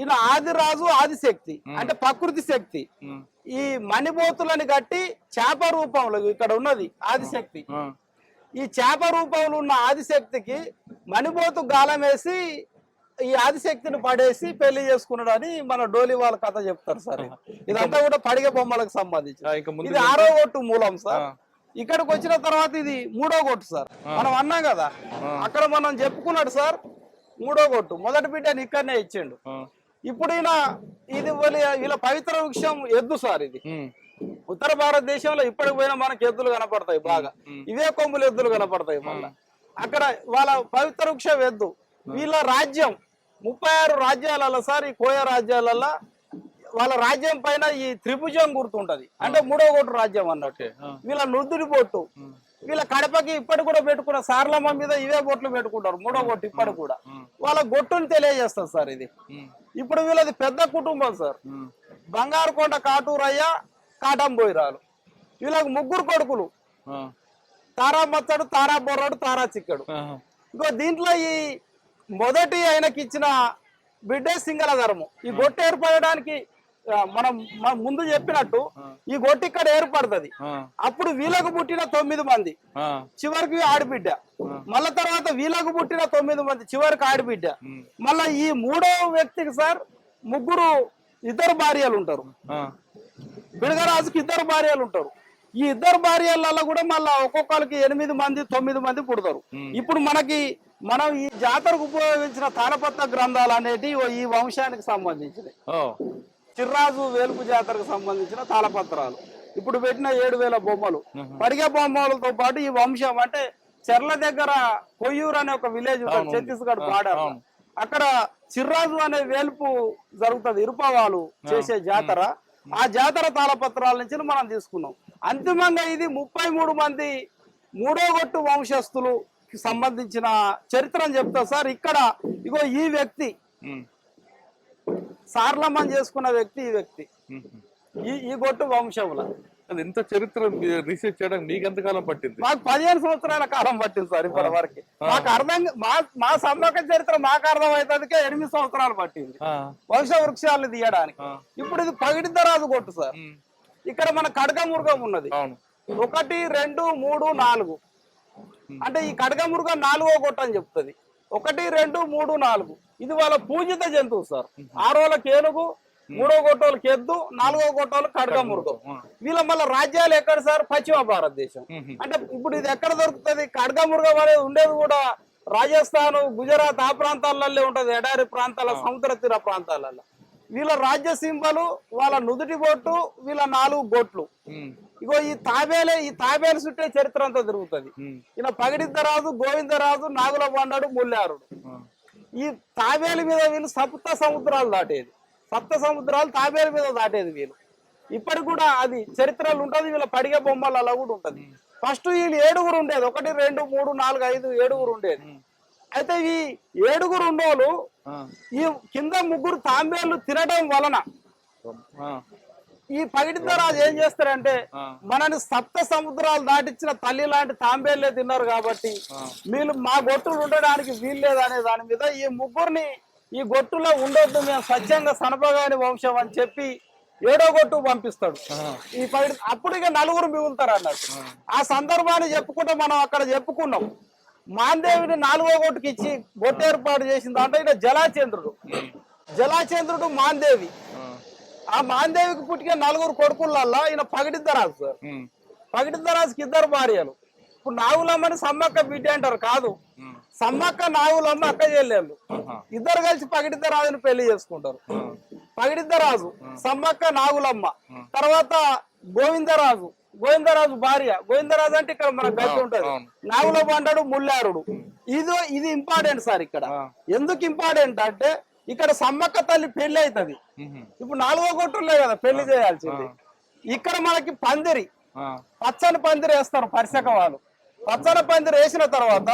ఈయన ఆదిరాజు ఆదిశక్తి అంటే ప్రకృతి శక్తి. ఈ మణిబోతులని కట్టి చేప రూపంలో ఇక్కడ ఉన్నది ఆదిశక్తి. ఈ చేప రూపంలో ఉన్న ఆదిశక్తికి మణిబోతు గాలం వేసి ఈ ఆదిశక్తిని పడేసి పెళ్లి చేసుకున్నాడు అని మన డోలి వాళ్ళ కథ చెప్తారు సార్. ఇదంతా కూడా పడిగ బొమ్మలకు సంబంధించి. ఇది 6వ కొట్టు మూలం సార్. ఇక్కడికి వచ్చిన తర్వాత ఇది 3వ కొట్టు సార్. మనం అన్నాం కదా అక్కడ మనం చెప్పుకున్నాడు సార్ 3వ కొట్టు. మొదటి బిడ్డని ఇక్కడనే ఇచ్చిండు. ఇప్పుడు ఈయన ఇది వీళ్ళ పవిత్ర వృక్షం ఎద్దు సార్. ఇది ఉత్తర భారతదేశంలో ఇప్పటికి పోయినా మనకి ఎద్దులు కనపడతాయి బాగా. ఇవే కొమ్ములు ఎద్దులు కనపడతాయి మళ్ళా. అక్కడ వాళ్ళ పవిత్ర వృక్షం ఎద్దు. వీళ్ళ రాజ్యం 36 రాజ్యాలలో సార్. ఈ కోయ రాజ్యాలలో వాళ్ళ రాజ్యం పైన ఈ త్రిభుజం గుర్తుంటది అంటే 3వ కొట్టు రాజ్యం అన్నట్టు. వీళ్ళ నుద్దుడి బొట్టు, వీళ్ళ కడపకి ఇప్పటి కూడా పెట్టుకున్న సార్లమ్మ మీద ఇవే బొట్లు పెట్టుకుంటారు 3వ కొట్టు ఇప్పటి కూడా. వాళ్ళ గొట్టుని తెలియజేస్తారు సార్ ఇది. ఇప్పుడు వీళ్ళది పెద్ద కుటుంబం సార్. బంగారుకొండ కాటూరయ్య, కాటంబోయిరాలు. వీళ్ళకి 3 కొడుకులు, తారా మచ్చడు, తారా బొర్రాడు, తారా చిక్కడు. ఇంకో దీంట్లో ఈ మొదటి ఆయనకి ఇచ్చిన బిడ్డే సింగల ధర్మం. ఈ గొట్టు ఏర్పడడానికి మనం ముందు చెప్పినట్టు ఈ గొట్టు ఇక్కడ ఏర్పడుతుంది. అప్పుడు వీళ్ళకు పుట్టిన 9 మంది చివరికి ఆడబిడ్డ. మళ్ళా తర్వాత వీళ్ళకు పుట్టిన 9 మంది చివరికి ఆడబిడ్డ. మళ్ళా ఈ 3వ వ్యక్తికి సార్ 2 భార్యలు ఉంటారు. బిడగరాజుకి 2 భార్యలు ఉంటారు. ఈ 2 భార్యలలో కూడా మళ్ళా ఒక్కొక్కరికి 8 మంది 9 మంది పుడతారు. ఇప్పుడు మనం ఈ జాతరకు ఉపయోగించిన తాళపత్ర గ్రంథాలు అనేటివి ఈ వంశానికి సంబంధించినవి. చిర్రాజు వేలుపు జాతరకు సంబంధించిన తాళపత్రాలు. ఇప్పుడు పెట్టిన 7000 బొమ్మలు, పడిగే బొమ్మలతో పాటు ఈ వంశం అంటే చెర్ల దగ్గర కొయ్యూరు అనే ఒక విలేజ్ ఉంటుంది ఛత్తీస్గఢ్ బార్డర్. అక్కడ చిర్రాజు అనే వేలుపు జరుగుతుంది, ఇరుపవాళ్ళు చేసే జాతర. ఆ జాతర తాళపత్రాల నుంచి మనం తీసుకున్నాం. అంతిమంగా ఇది 33 మంది 3వ కొట్టు వంశస్థులు సంబంధించిన చరిత్రను చెప్తా సార్. ఇక్కడ ఇగో ఈ వ్యక్తి సార్లమ్మని చేసుకున్న వ్యక్తి ఈ వ్యక్తి ఈ గొట్టు వంశముల. ఇంత చరిత్ర రీసెర్చ్ చేయడానికి మీకు ఎంతకాలం పట్టింది? మాకు 15 సంవత్సరాల కాలం పట్టింది సార్. ఇప్పటి వరకు మాకు మా సమ్మక చరిత్ర మాకు అర్థం అవుతుందికే 8 సంవత్సరాలు పట్టింది వంశ వృక్షాలను తీయడానికి. ఇప్పుడు ఇది పగిడిద్దరాజు కొట్టు సార్. ఇక్కడ మన కడకముర్గం ఉన్నది 1, 2, 3, 4. అంటే ఈ కడకముర్గం 4వ కొట్టు అని చెప్తుంది. 1, 2, 3, 4 ఇది వాళ్ళ పూజిత జంతువు సార్. 6వ ఏనుగు, 3వ కొట్టోళ్ళకి ఎద్దు, 4వ కొట్టోళ్ళకి కడకముర్గం. వీళ్ళ మళ్ళీ రాజ్యాలు ఎక్కడ సార్? పశ్చిమ భారతదేశం. అంటే ఇప్పుడు ఇది ఎక్కడ దొరుకుతుంది? కడకముర్గం అనేది ఉండేది కూడా రాజస్థాన్, గుజరాత్ ఆ ప్రాంతాలలో ఉంటది, ఎడారి ప్రాంతాల సముద్ర తీర ప్రాంతాలలో. వీళ్ళ రాజ్య సింబలు వాళ్ళ నుదుటి బొట్టు, వీళ్ళ 4 బొట్లు. ఇగో ఈ తాబేలు చుట్టే చరిత్ర అంతా తిరుగుతుంది. ఇలా పగిడిద్దరాజు, గోవిందరాజు, నాగుల బండాడు, ముల్లారుడు. ఈ తాబేలు మీద వీళ్ళు 7 సముద్రాలు దాటేది. 7 సముద్రాలు తాబేలు మీద దాటేది వీళ్ళు. ఇప్పటికి కూడా అది చరిత్రలు ఉంటది. వీళ్ళ పడిగే బొమ్మలలో కూడా ఉంటది. ఫస్ట్ వీళ్ళు 7 ఉండేది. 1, 2, 3, 4, 5 7 ఉండేది. అయితే ఈ 7 ఉన్నోళ్ళు ఈ కింద 3 తాంబేళ్లు తినడం వలన ఈ పగిడిద్దరాజు ఏం చేస్తారంటే మనని 7 సముద్రాలు దాటించిన తల్లి లాంటి తాంబేళ్లే తిన్నారు కాబట్టి వీళ్ళు మా గొట్టులు ఉండడానికి వీల్లేదు అనే దాని మీద ఈ 3 ఈ గొట్టులో ఉండొద్దు, మేము స్వచ్ఛంగా సనపగాని వంశం అని చెప్పి 7వ కొట్టు పంపిస్తాడు. ఈ అప్పుడు ఇక 4 మిగులుతారు అన్నట్టు. ఆ సందర్భాన్ని చెప్పుకుంటే మనం అక్కడ చెప్పుకున్నాం. మాందేవిని 4వ కొట్టుకి ఇచ్చి బొట్టు ఏర్పాటు చేసిన దాంట్లో ఈయన జలాచంద్రుడు మాందేవి. ఆ మాందేవికి పుట్టిన 4 కొడుకులల్లా ఈయన పగిడిద్దరాజు సార్. పగిడిద్దరాజుకి 2 భార్యలు. ఇప్పుడు నాగులమ్మని సమ్మక్క బిడ్డ అంటారు కాదు, సమ్మక్క నాగులమ్మ అక్క చెల్లెళ్ళు 2 కలిసి పగిడిద్దరాజుని పెళ్లి చేసుకుంటారు. పగిడిద్దరాజు, సమ్మక్క నాగులమ్మ, తర్వాత గోవిందరాజు భార్య. గోవిందరాజు అంటే ఇక్కడ మన గట్టి ఉంటది. నాగుల బండాడు, ముల్లారుడు. ఇది ఇంపార్టెంట్ సార్. ఇక్కడ ఎందుకు ఇంపార్టెంట్ అంటే ఇక్కడ సమ్మక్క తల్లి పెళ్లి అవుతుంది. ఇప్పుడు 4వ కొట్టులే కదా పెళ్లి చేయాల్సింది. ఇక్కడ మనకి పందిరి, పచ్చని పందిరి వేస్తారు పరిసక వాళ్ళు. పచ్చని పందిరి వేసిన తర్వాత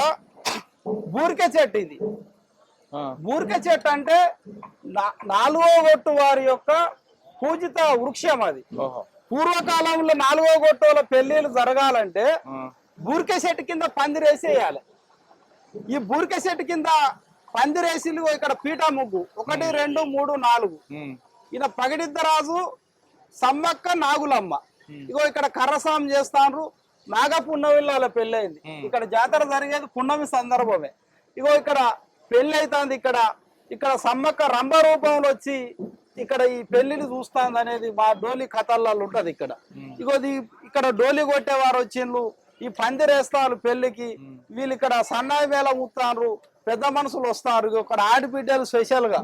బూరికే చెట్టు ఇది. బూరిక చెట్టు అంటే నాలుగో గొట్టు వారి యొక్క పూజిత వృక్షం అది. పూర్వకాలంలో నాలుగో గొట్టుల పెళ్లిళ్ళు జరగాలంటే బూరిక చెట్టు కింద పందిరేసి వేయాలి. ఈ బూరిక చెట్టు కింద పందిరేసి ఇక్కడ పీఠ ముగ్గు 1 2 3 4 ఈయన పగిడిద్దరాజు సమ్మక్క నాగులమ్మ. ఇగో ఇక్కడ కర్రసాం చేస్తాండ్రు. నాగ పున్నమిళ్ళ పెళ్ళయింది. ఇక్కడ జాతర జరిగేది పున్నమి సందర్భమే. ఇగో ఇక్కడ పెళ్లి అవుతుంది. ఇక్కడ సమ్మక్క రంభ రూపంలో వచ్చి ఇక్కడ ఈ పెళ్లిని చూస్తాంది అనేది మా డోలి కథల్లో ఉంటది. ఇగోది ఇక్కడ డోలి కొట్టేవారు వచ్చిండ్రు, ఈ పందిరేస్తారు పెళ్లికి. వీళ్ళు ఇక్కడ సన్నాయి వేళ ఊతారు, పెద్ద మనుషులు వస్తారు. ఇక్కడ ఆడిబిడ్డలు స్పెషల్ గా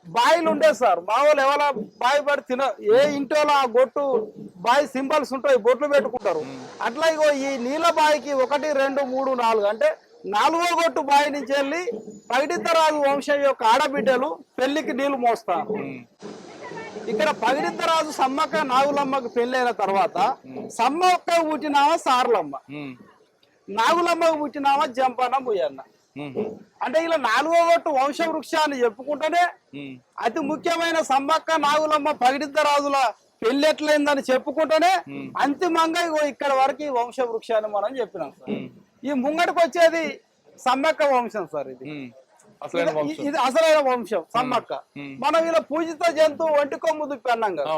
బాయిలు ఉండే సార్. మా వాళ్ళు ఎవరో బావి పడి ఏ ఇంట్లో ఆ గొట్టు బావి సింబల్స్ ఉంటాయి, బొట్లు పెట్టుకుంటారు. అట్లా ఇగో ఈ నీళ్ళ బావికి 1 2 3 4 అంటే 4వ గొట్టు బావి నుంచి వెళ్ళి పగిడిద్దరాజు వంశం యొక్క ఆడబిడ్డలు పెళ్లికి నీళ్లు మోస్తారు. ఇక్కడ పగిడిద్దరాజు సమ్మక్క నాగులమ్మకు పెళ్ళైన తర్వాత సమ్మక్క పుట్టినామ సార్లమ్మ, నాగులమ్మకు పుట్టినామ జంపన్న బుయ్యన్న. అంటే ఇలా 4వ గొట్టు వంశ వృక్షాన్ని చెప్పుకుంటేనే అతి ముఖ్యమైన సమ్మక్క నాగులమ్మ పగిడిద్దరాజుల పెళ్లి ఎట్లయిందని చెప్పుకుంటేనే అంతిమంగా ఇక్కడ వరకు ఈ వంశ వృక్షాన్ని మనం చెప్పినాం సార్. ఈ ముంగటికి వచ్చేది సమ్మక్క వంశం సార్. ఇది అసలైన వంశం సమ్మక్క. మనం ఇలా పూజిత జంతువు ఒంటి కొమ్ము దుప్పి అన్నాం కదా.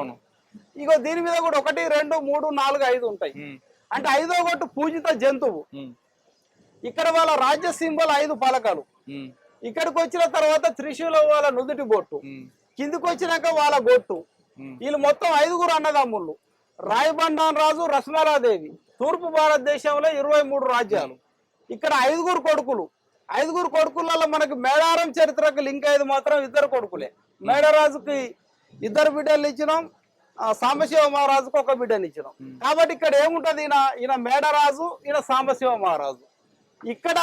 ఇగో దీని మీద కూడా 1 2 3 4 5 ఉంటాయి. అంటే 5వ గొట్టు పూజిత జంతువు. ఇక్కడ వాళ్ళ రాజ్య సింబల్ 5 పలకలు. ఇక్కడికి వచ్చిన తర్వాత త్రిశూలం వాళ్ళ నుదుటి బొట్టు, కిందికి వచ్చినాక వాళ్ళ గొట్టు. వీళ్ళు మొత్తం 5గురు అన్నదమ్ముళ్ళు. రాయబండాన్ రాజు, రస్మలాదేవి. తూర్పు భారతదేశంలో 23 రాజ్యాలు. ఇక్కడ 5గురు కొడుకులు. 5గురు కొడుకులలో మనకి మేడారం చరిత్రకు లింక్ అయ్యేది మాత్రం 2 కొడుకులే. మేడరాజుకి 2 బిడ్డలు ఇచ్చినాం, సాంబశివ మహారాజుకు 1 బిడ్డని ఇచ్చినాం. కాబట్టి ఇక్కడ ఏముంటది, ఈయన మేడరాజు, ఈయన సాంబశివ మహారాజు. ఇక్కడ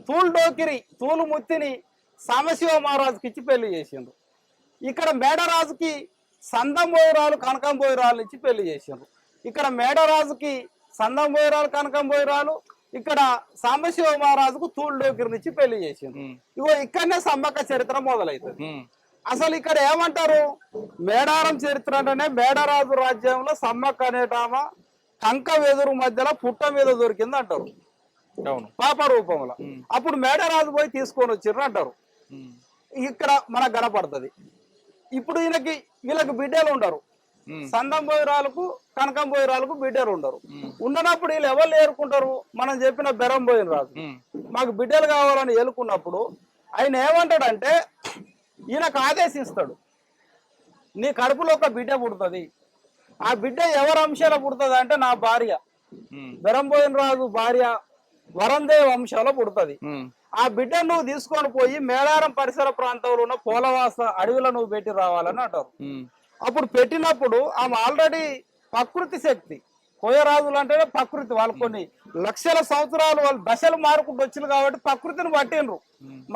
తూలు డోకిరి తూలు ముత్తిని సాంబశివ మహారాజుకి ఇచ్చి పెళ్లి చేసిండ్రు. ఇక్కడ మేడరాజుకి సందంబోయిరాలు కనకంబోయిరాలు ఇచ్చి పెళ్లి చేసిండ్రు. ఇక్కడ మేడరాజుకి సందంబోయిరాలు కనకంబోయిరాలు, ఇక్కడ సాంబశివ మహారాజుకు తూలు డోకిరిని ఇచ్చి పెళ్లి చేసిండ్రు. ఇగో ఇక్కడనే సమ్మక్క చరిత్ర మొదలవుతుంది. అసలు ఇక్కడ ఏమంటారు, మేడారం చరిత్ర అంటేనే మేడరాజు రాజ్యంలో సమ్మక్క అనేటామ కంక వెదురు మధ్యలో పుట్ట మీద దొరికింది అంటారు, పాప రూపంలో. అప్పుడు మేడరాజు పోయి తీసుకొని వచ్చిర్రు అంటారు. ఇక్కడ మనకు కనపడుతుంది. ఇప్పుడు వీళ్ళకి బిడ్డలు ఉండరు. సందంబోయిరాలకు కనకంబోయిరాలకు బిడ్డలు ఉండరు. ఉండనప్పుడు వీళ్ళు ఎవరు ఏరుకుంటారు, మనం చెప్పిన బెరంబోయిన రాజు మాకు బిడ్డలు కావాలని ఏలుకున్నప్పుడు ఆయన ఏమంటాడంటే ఈయనకు ఆదేశిస్తాడు, నీ కడుపులో ఒక బిడ్డ పుడుతుంది. ఆ బిడ్డ ఎవరి అంశాల పుడుతుంది అంటే నా భార్య బెరంబోయిన రాజు భార్య వరందేవ వంశాలో పుడుతుంది. ఆ బిడ్డ నువ్వు తీసుకొని పోయి మేడారం పరిసర ప్రాంతంలో ఉన్న పోలవాస అడవిలో నువ్వు పెట్టి రావాలని అంటారు. అప్పుడు పెట్టినప్పుడు ఆమె ఆల్రెడీ ప్రకృతి శక్తి, కోయరాజులు అంటేనే ప్రకృతి. వాళ్ళు కొన్ని లక్షల సంవత్సరాలు వాళ్ళు దశలు మారుకుంటూ వచ్చింది కాబట్టి ప్రకృతిని పట్టిండ్రు.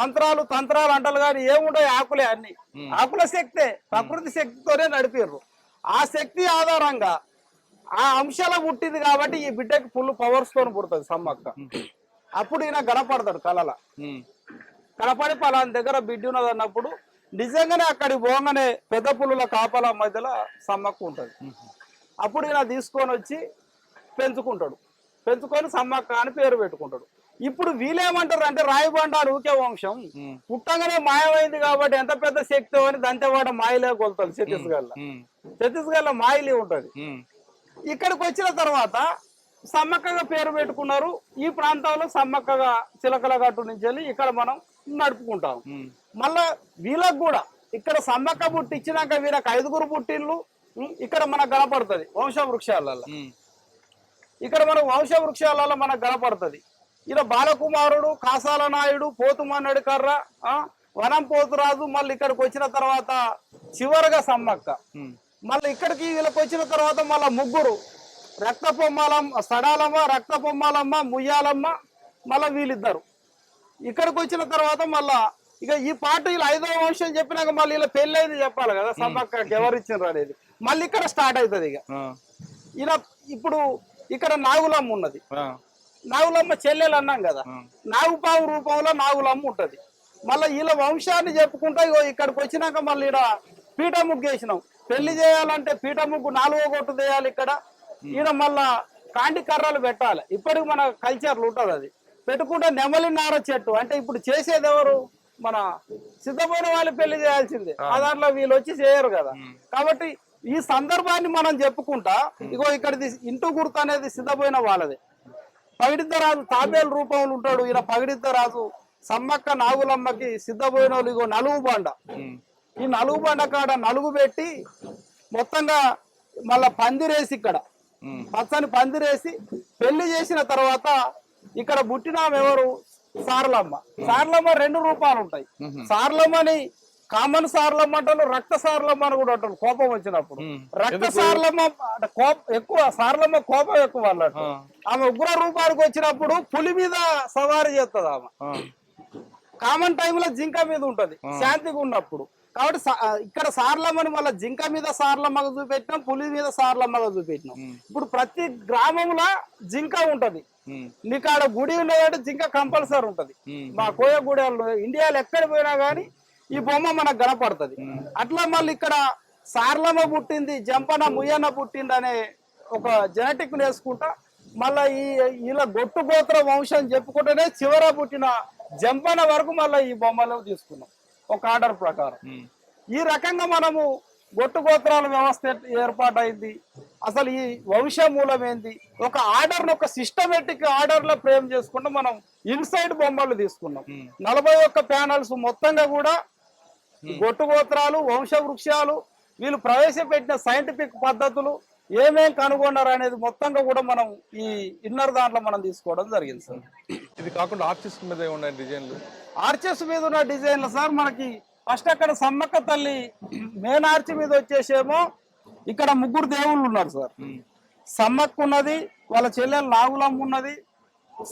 మంత్రాలు తంత్రాలు అంటారు కానీ ఏముంటాయి, ఆకులే అన్ని. ఆకుల శక్తే, ప్రకృతి శక్తితోనే నడిపిర్రు. ఆ శక్తి ఆధారంగా ఆ అంశాల పుట్టింది కాబట్టి ఈ బిడ్డకి ఫుల్ పవర్స్ తోని పుడుతుంది సమ్మక్క. అప్పుడు ఈయన గనపడతాడు కళల. కనపడి పలాని దగ్గర బిడ్డ ఉన్నది అన్నప్పుడు నిజంగానే అక్కడికి పోగానే పెద్ద పుల్లుల కాపల మధ్యలో సమ్మక్క ఉంటుంది. అప్పుడు ఈయన తీసుకొని వచ్చి పెంచుకుంటాడు. పెంచుకొని సమ్మక్క అని పేరు పెట్టుకుంటాడు. ఇప్పుడు వీళ్ళేమంటారు అంటే రాయబండాడు ఊకే వంశం పుట్టగానే మాయమైంది కాబట్టి ఎంత పెద్ద శక్తి అని దంతేవాడ మాయలే కొలుతాడు. ఛత్తీస్గఢ్ మాయలే ఉంటది. ఇక్కడికి వచ్చిన తర్వాత సమ్మక్కగా పేరు పెట్టుకున్నారు. ఈ ప్రాంతంలో సమ్మక్కగా చిలకల గట్టు నుంచి వెళ్ళి ఇక్కడ మనం నడుపుకుంటాం. మళ్ళా వీళ్ళకు కూడా ఇక్కడ సమ్మక్క పుట్టించినాక వీళ్ళకి 5గురు పుట్టిళ్ళు ఇక్కడ మనకు కనపడుతుంది వంశ వృక్షాలలో. ఇక్కడ మనకు వంశ వృక్షాలలో మనకు కనపడుతుంది. ఇలా బాలకుమారుడు, కాసాల నాయుడు, పోతుమన్నడి కర్ర, వనం పోతురాజు. మళ్ళీ ఇక్కడికి వచ్చిన తర్వాత చివరగా సమ్మక్క. మళ్ళీ ఇక్కడికి వీళ్ళకి వచ్చిన తర్వాత మళ్ళా 3 రక్త పొమ్మాలమ్మ, సడాలమ్మ, రక్త పొమ్మాలమ్మ, ముయ్యాలమ్మ, మళ్ళా వీళ్ళిద్దరు. ఇక్కడికి వచ్చిన తర్వాత మళ్ళా ఇక ఈ పాట వీళ్ళు 5వ వంశం చెప్పినాక మళ్ళీ ఇలా పెళ్ళైంది చెప్పాలి కదా సమ్మక్కకి ఎవరిచ్చిండ్రు అనేది. మళ్ళీ ఇక్కడ స్టార్ట్ అవుతుంది. ఇక ఇలా ఇప్పుడు ఇక్కడ నాగులమ్మ ఉన్నది. నాగులమ్మ చెల్లెలు అన్నాం కదా. నాగుపాము రూపంలో నాగులమ్మ ఉంటది. మళ్ళీ వీళ్ళ వంశాన్ని చెప్పుకుంటా ఇగో ఇక్కడికి వచ్చినాక మళ్ళీ ఈడ పీట ముగ్గేసినాం. పెళ్లి చేయాలంటే పీట ముగ్గు 4వ కొట్టు చేయాలి ఇక్కడ. ఈడ మళ్ళా కాండి కర్రలు పెట్టాలి. ఇప్పటికి మన కల్చర్లు ఉంటుంది అది పెట్టుకుంటే నెమలి నార చెట్టు అంటే ఇప్పుడు చేసేది ఎవరు? మన సిద్ధమైన వాళ్ళు పెళ్లి చేయాల్సిందే. ఆ దాంట్లో వీళ్ళు వచ్చి చేయరు కదా. కాబట్టి ఈ సందర్భాన్ని మనం చెప్పుకుంటా ఇగో ఇక్కడిది ఇంటూ గుర్తు అనేది సిద్ధమైన వాళ్ళది. పగిడిద్దరాజు తాబేలు రూపంలో ఉంటాడు. ఈయన పగిడిద్దరాజు సమ్మక్క నాగులమ్మకి సిద్ధమైన వాళ్ళు ఇగో నలుగు బండ. ఈ నలుగు బండ కాడ నలుగు పెట్టి మొత్తంగా మళ్ళా పందిరేసి ఇక్కడ పచ్చని పందిరేసి పెళ్లి చేసిన తర్వాత ఇక్కడ పుట్టినామె ఎవరు? సారలమ్మ. సారలమ్మ 2 రూపాలు ఉంటాయి. సారలమ్మని కామన్ సారలమ్మ అంటారు, రక్త సారలమ్మ అని కూడా అంటారు కోపం వచ్చినప్పుడు. రక్త సారలమ్మ ఎక్కువ, సారలమ్మ కోపం ఎక్కువ అన్నట్టు. ఆమె ఉగ్ర రూపానికి వచ్చినప్పుడు పులి మీద సవారీ చేస్తుంది ఆమె. కామన్ టైంలో జింక మీద ఉంటది శాంతిగా ఉన్నప్పుడు. కాబట్టి ఇక్కడ సారలమ్మని మళ్ళీ జింక మీద సారలమ్మగా చూపెట్టినాం, పులి మీద సారలమ్మగా చూపెట్టినాం. ఇప్పుడు ప్రతి గ్రామంలో జింక ఉంటది. నీకు ఆడ గుడి ఉన్నదంటే జింక కంపల్సరీ ఉంటది. మా కోయ గుడి ఇండియాలో ఎక్కడ పోయినా గానీ ఈ బొమ్మ మనకు కనపడుతుంది. అట్లా మళ్ళీ ఇక్కడ సారలమ్మ పుట్టింది, జంపన ముయ్యన్న పుట్టింది అనే ఒక జెనెటిక్ వేసుకుంటా మళ్ళా ఇలా గొట్టు గోత్ర వంశం చెప్పుకుంటేనే చివర పుట్టిన జంపన వరకు మళ్ళీ ఈ బొమ్మలు తీసుకున్నాం ఒక ఆర్డర్ ప్రకారం. ఈ రకంగా మనము గొట్టు గోత్రాల వ్యవస్థ ఏర్పాటైంది. అసలు ఈ వంశ మూలం ఏంది? ఒక ఆర్డర్ ఒక సిస్టమేటిక్ ఆర్డర్ లో ఫ్రేమ్ చేసుకుంటూ మనం ఇన్సైడ్ బొమ్మలు తీసుకున్నాం. 41 ప్యానల్స్ మొత్తంగా కూడా గొట్టు గోత్రాలు, వంశ వృక్షాలు, వీళ్ళు ప్రవేశపెట్టిన సైంటిఫిక్ పద్ధతులు ఏమేం కనుగొన్నారు అనేది మొత్తంగా కూడా మనం ఈ ఇన్నర్ దాంట్లో మనం తీసుకోవడం జరిగింది సార్. ఇది కాకుండా ఆర్టిస్ట్ మీద ఉన్నాయి డిజైన్లు. ఆర్చెస్ మీద ఉన్న డిజైన్లు సార్ మనకి ఫస్ట్ అక్కడ సమ్మక్క తల్లి మెయిన్ ఆర్చ్ మీద వచ్చేసేమో ఇక్కడ 3 దేవుళ్ళు ఉన్నారు సార్. సమ్మక్క ఉన్నది, వాళ్ళ చెల్లెలు నాగులమ్మ ఉన్నది,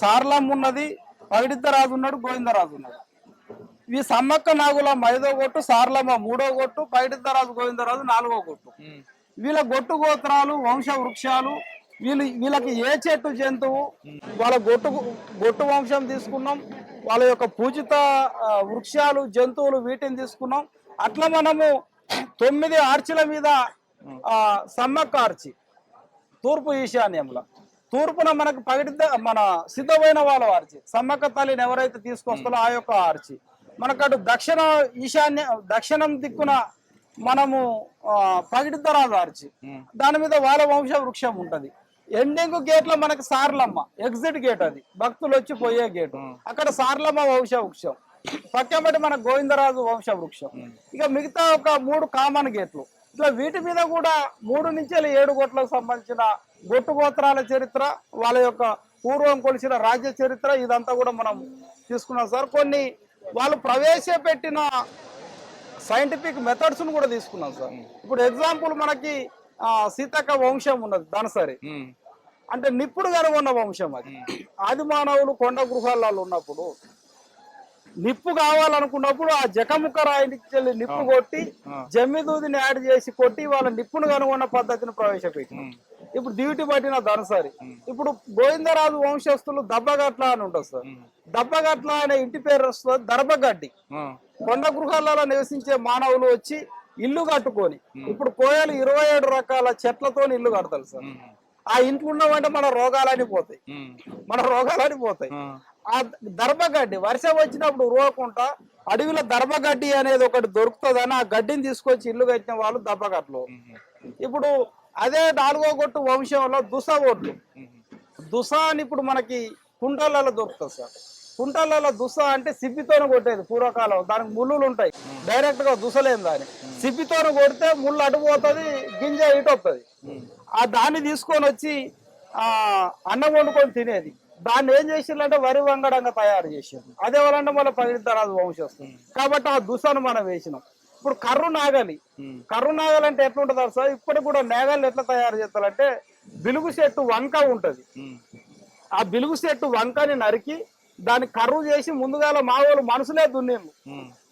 సారలమ్మ ఉన్నది, పగిడిద్దరాజు ఉన్నాడు, గోవిందరాజు ఉన్నాడు. ఈ సమ్మక్క నాగులమ్మ 5వ కొట్టు, సారలమ్మ 3వ కొట్టు, పగిడిద్దరాజు గోవిందరాజు 4వ కొట్టు. వీళ్ళ గొట్టు గోత్రాలు, వంశ వృక్షాలు, వీళ్ళకి ఏ చెట్టు జంతువు, వాళ్ళ గొట్టు వంశం తీసుకున్నాం, వాళ్ళ యొక్క పూజిత వృక్షాలు, జంతువులు వీటిని తీసుకున్నాం. అట్లా మనము 9 ఆర్చిల మీద సమ్మక్క ఆర్చి తూర్పు ఈశాన్యంలో, తూర్పున మనకు మన సిద్ధమైన వాళ్ళ ఆర్చి సమ్మక్క తల్లిని ఎవరైతే తీసుకొస్తారో ఆ యొక్క ఆర్చి. మనకటు దక్షిణం దిక్కున మనము పగిడిద్దరాజు ఆర్చి, దాని మీద వాళ్ళ వంశ వృక్షం ఉంటది. ఎండింగ్ గేట్ లో మనకి సారలమ్మ ఎగ్జిట్ గేట్, అది భక్తులు వచ్చి పోయే గేటు. అక్కడ సారలమ్మ వంశ వృక్షం, పక్కబట్టి మన గోవిందరాజు వంశ వృక్షం. ఇక మిగతా ఒక 3 కామన్ గేట్లు. ఇట్లా వీటి మీద కూడా 3 నుంచి 7 గోట్లకు సంబంధించిన గొట్టు గోత్రాల చరిత్ర, వాళ్ళ యొక్క పూర్వం కొలిసిన రాజ్య చరిత్ర, ఇదంతా కూడా మనం తీసుకున్నాం సార్. కొన్ని వాళ్ళు ప్రవేశపెట్టిన సైంటిఫిక్ మెథడ్స్ ను కూడా తీసుకున్నాం సార్. ఇప్పుడు ఎగ్జాంపుల్ మనకి సీతక్క వంశం ఉన్నది ధనసరి, అంటే నిప్పుడు కనుగొన్న వంశం అది. ఆది మానవులు కొండ గృహాలలో ఉన్నప్పుడు నిప్పు కావాలనుకున్నప్పుడు ఆ జకముఖ రాయికి వెళ్ళి నిప్పు కొట్టి జమ్మిదూదిని యాడ్ చేసి కొట్టి వాళ్ళ నిప్పును కనుగొన్న పద్ధతిని ప్రవేశపెట్టినాం. ఇప్పుడు డ్యూటీ పట్టిన ధనసరి. ఇప్పుడు గోవిందరాజు వంశస్థులు దబ్బగట్ల అని ఉంటుంది సార్. దబ్బగట్ల అనే ఇంటి పేరు వస్తుంది దర్భగడ్డి. కొండ గృహాలలో నివసించే మానవులు వచ్చి ఇల్లు కట్టుకొని, ఇప్పుడు కోయలు 27 రకాల చెట్లతో ఇల్లు కడతారు సార్. ఆ ఇంట్లో ఉన్నవంటే మన రోగాలని పోతాయి. ఆ దర్భగడ్డి వర్షం వచ్చినప్పుడు ఉరవకుండా అడవిలో దర్భగడ్డి అనేది ఒకటి దొరుకుతుందని ఆ గడ్డిని తీసుకొచ్చి ఇల్లు కట్టిన వాళ్ళు దబ్బగట్లు. ఇప్పుడు అదే 4వ కొట్టు వంశంలో దుస ఓట్లు. దుస అని ఇప్పుడు మనకి కుంటలలో దొరుకుతుంది సార్. కుంటలలో దుస అంటే సిబ్బితోనే కొట్టేది పూర్వకాలం. దానికి ముళ్ళులు ఉంటాయి, డైరెక్ట్ గా దుసలేం దాన్ని. సిబ్బితోనే కొడితే ముళ్ళు అడుగుపోతుంది, గింజ ఇటు వస్తుంది. ఆ దాన్ని తీసుకొని వచ్చి అన్నం వండుకొని తినేది. దాన్ని ఏం చేసిందంటే వరి వంగడంగా తయారు చేసారు. అదే వాళ్ళంటే మళ్ళీ పగిడిద్దరాజు వంశం. కాబట్టి ఆ దుసను మనం వేసినాం. ఇప్పుడు కర్రు నాగలి అంటే ఎట్లుంటుంది సార్? ఇప్పటికి కూడా నాగళ్ళు ఎట్లా తయారు చేస్తారంటే బిలుగు చెట్టు వంక ఉంటది. ఆ బిలుగు చెట్టు వంకని నరికి దాన్ని కర్రు చేసి ముందుగా మావోలు మనుషులే దున్నిండ్రు.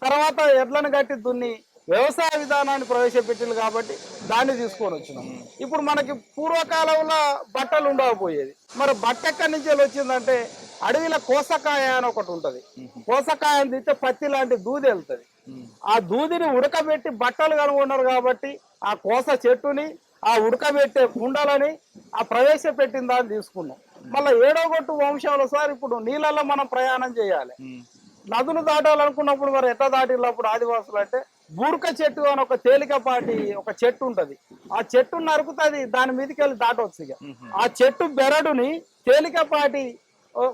తర్వాత ఎడ్లను కట్టి దున్ని వ్యవసాయ విధానాన్ని ప్రవేశపెట్టింది కాబట్టి దాన్ని తీసుకొని వచ్చినాం. ఇప్పుడు మనకి పూర్వకాలంలో బట్టలు ఉండకపోయేది, మరి బట్ట ఎక్కడి నుంచి వచ్చిందంటే అడవిలో కోసకాయ అని ఒకటి ఉంటది. కోసకాయని తీస్తే పత్తి లాంటి దూది వెళ్తుంది. ఆ దూదిని ఉడకబెట్టి బట్టలు కనుగొన్నారు కాబట్టి ఆ కోస చెట్టుని ఆ ఉడకబెట్టే కుండలని ఆ ప్రవేశపెట్టిన దాన్ని తీసుకున్నాం. మళ్ళీ 7వ గొట్టు వంశంలో సార్ ఇప్పుడు నీళ్ళల్లో మనం ప్రయాణం చేయాలి, నదులు దాటాలనుకున్నప్పుడు మరి ఎట్లా దాటినప్పుడు ఆదివాసులు అంటే బూర్క చెట్టు అని ఒక తేలికపాటి ఒక చెట్టు ఉంటది. ఆ చెట్టు నరుకుతుంది, దాని మీదకి వెళ్ళి దాటవచ్చు. ఇక ఆ చెట్టు బెరడుని తేలికపాటి